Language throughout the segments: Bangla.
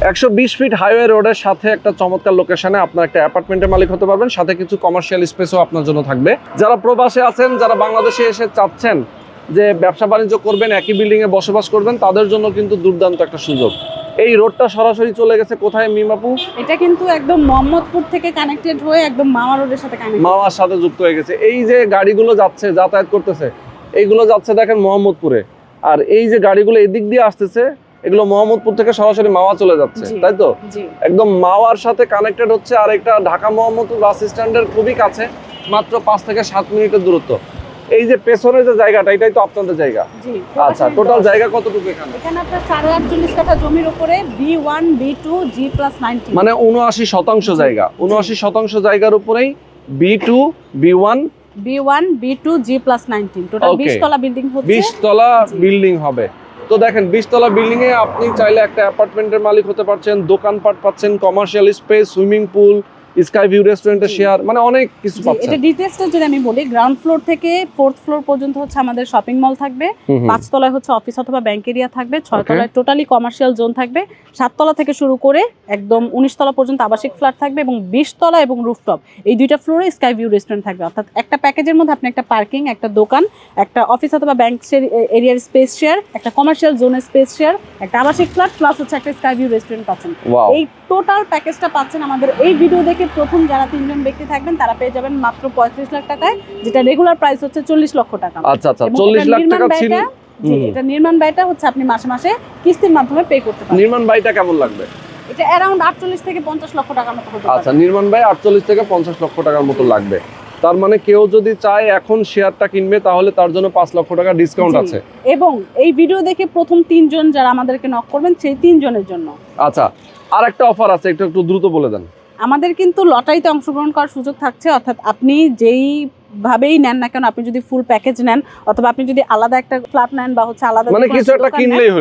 120 ফিট হাইওয়ে রোডের সাথে একটা চমৎকার লোকেশনে আপনার একটা অ্যাপার্টমেন্টের মালিক হতে পারবেন, সাথে কিছু কমার্শিয়াল স্পেসও আপনার জন্য থাকবে। যারা প্রবাসে আছেন, যারা বাংলাদেশে এসে চাচ্ছেন যে ব্যবসা বাণিজ্য করবেন, একই বিল্ডিংয়ে বসবাস করবেন, তাদের জন্য কিন্তু দুর্দান্ত একটা সুযোগ। এই রোডটা সরাসরি চলে গেছে কোথায় মিমাপু? এটা কিন্তু একদম মোহাম্মদপুর থেকে কানেক্টেড হয়ে একদম মাওয়া রোডের সাথে কানেক্টেড, মাওয়ার সাথে যুক্ত হয়ে গেছে। এই যে গাড়িগুলো যাচ্ছে, যাতায়াত করতেছে, এইগুলো যাচ্ছে দেখেন মোহাম্মদপুরে, আর এই যে গাড়িগুলো এদিক দিয়ে আসতেছে, এগুলো মোহাম্মদপুর থেকে সরাসরি মাওয়া চলে যাচ্ছে, তাই তো? একদম মাওয়ার সাথে কানেক্টেড হচ্ছে। আর একটা ঢাকা মোহাম্মদপুর বাস স্ট্যান্ডের খুবই কাছে, মাত্র 5 থেকে 7 মিনিটের দূরত্ব। এই যে পেছনের যে জায়গাটা, এটাই তো আপনাদের জায়গা? আচ্ছা, টোটাল জায়গা কতটুকু এখানে? এখানে আপনার 48 কাঠা জমির উপরে B1 B2 G+19, মানে 79% জায়গা, 79% জায়গার উপরেই B2 B1 B2 G+19 total 20 তলা বিল্ডিং হচ্ছে। 20 তলা বিল্ডিং হবে। তো দেখেন 20 তলা বিল্ডিং এ আপনি চাইলে একটা অ্যাপার্টমেন্টের মালিক হতে পারছেন, দোকানপাট পাচ্ছেন, commercial space, swimming pool, sky view রেস্টুরেন্টের শেয়ার, মানে অনেক কিছু পাচ্ছেন। এটা ডিটেইলসটা যদি আমি বলি, গ্রাউন্ড ফ্লোর থেকে 4th ফ্লোর পর্যন্ত হচ্ছে আমাদের শপিং মল থাকবে, 5 তলায় হচ্ছে অফিস অথবা ব্যাংক এরিয়া থাকবে, 6 তলায় টোটালি কমার্শিয়াল জোন থাকবে, 7 তলা থেকে শুরু করে একদম 19 তলা পর্যন্ত আবাসিক ফ্ল্যাট থাকবে, এবং 20 তলা এবং রুফটপ এই দুইটা ফ্লোরে স্কাই ভিউ রেস্টুরেন্ট থাকবে। অর্থাৎ একটা প্যাকেজের মধ্যে আপনি একটা পার্কিং, একটা দোকান, একটা অফিস অথবা ব্যাংক এরিয়ার স্পেস শেয়ার, একটা কমার্শিয়াল জোনের স্পেস শেয়ার, একটা আবাসিক ফ্ল্যাট প্লাস হচ্ছে একটা স্কাই ভিউ রেস্টুরেন্ট পাচ্ছেন। এই টোটাল প্যাকেজটা পাচ্ছেন আমাদের এই ভিডিও দেখে প্রথম যারা 3 জন ব্যক্তি থাকবেন তারা পেয়ে যাবেন মাত্র 35 লাখ টাকায়, যেটা রেগুলার প্রাইস হচ্ছে 40 লক্ষ টাকা। আচ্ছা আচ্ছা, 40 লাখ টাকা ছিল। জি, এটা নির্মাণ ব্যয়টা হচ্ছে আপনি মাসে মাসে কিস্তির মাধ্যমে পে করতে পারবেন। নির্মাণ ব্যয়টা কেমন লাগবে? এটা অ্যারাউন্ড 48 থেকে 50 লক্ষ টাকার মতো হতে পারে। আচ্ছা, নির্মাণ ব্যয় 48 থেকে 50 লক্ষ টাকার মতো লাগবে। তার মানে কেউ যদি চায় এখন শেয়ারটা কিনবে, তাহলে তার জন্য 5 লক্ষ টাকা ডিসকাউন্ট আছে। এবং এই ভিডিও দেখে প্রথম 3 জন যারা আমাদেরকে নক করবেন, সেই 3 জনের জন্য আচ্ছা আর একটা অফার আছে, একটু দ্রুত বলে দেন। আমাদের কিন্তু লটারিতে অংশগ্রহণ করার সুযোগ থাকছে। অর্থাৎ আপনি যেই ভাবেই নেন না কেন, আপনি যদি ফুল প্যাকেজ নেন অথবা আপনি যদি আলাদা একটা ফ্ল্যাট নেন বা হচ্ছে আলাদা মানে কিছু একটা কিনলেই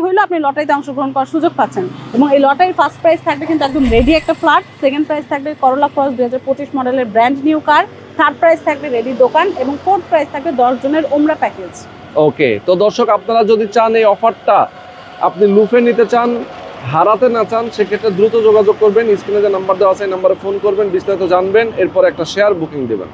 হলো আপনি লটারিতে অংশগ্রহণ করার সুযোগ পাচ্ছেন। এবং এই লটারির ফার্স্ট প্রাইজ থাকবে কিন্তু একদম রেডি একটা ফ্ল্যাট, সেকেন্ড প্রাইজ থাকবে করোলা ক্রস 2025 মডেলের brand new car, third prize থাকবে রেডি দোকান, এবং ফোর্থ প্রাইজ থাকবে 10 জনের ওমরা প্যাকেজ। ওকে, তো দর্শক আপনারা যদি চান এই অফারটা আপনি লুফে নিতে চান, হারাতে না চান, সেক্ষেত্রে দ্রুত যোগাযোগ করবেন। স্ক্রিনে যে নাম্বার দেওয়া আছে এই নাম্বারে ফোন করবেন, বিস্তারিত জানবেন, এরপর একটা শেয়ার বুকিং দেবেন।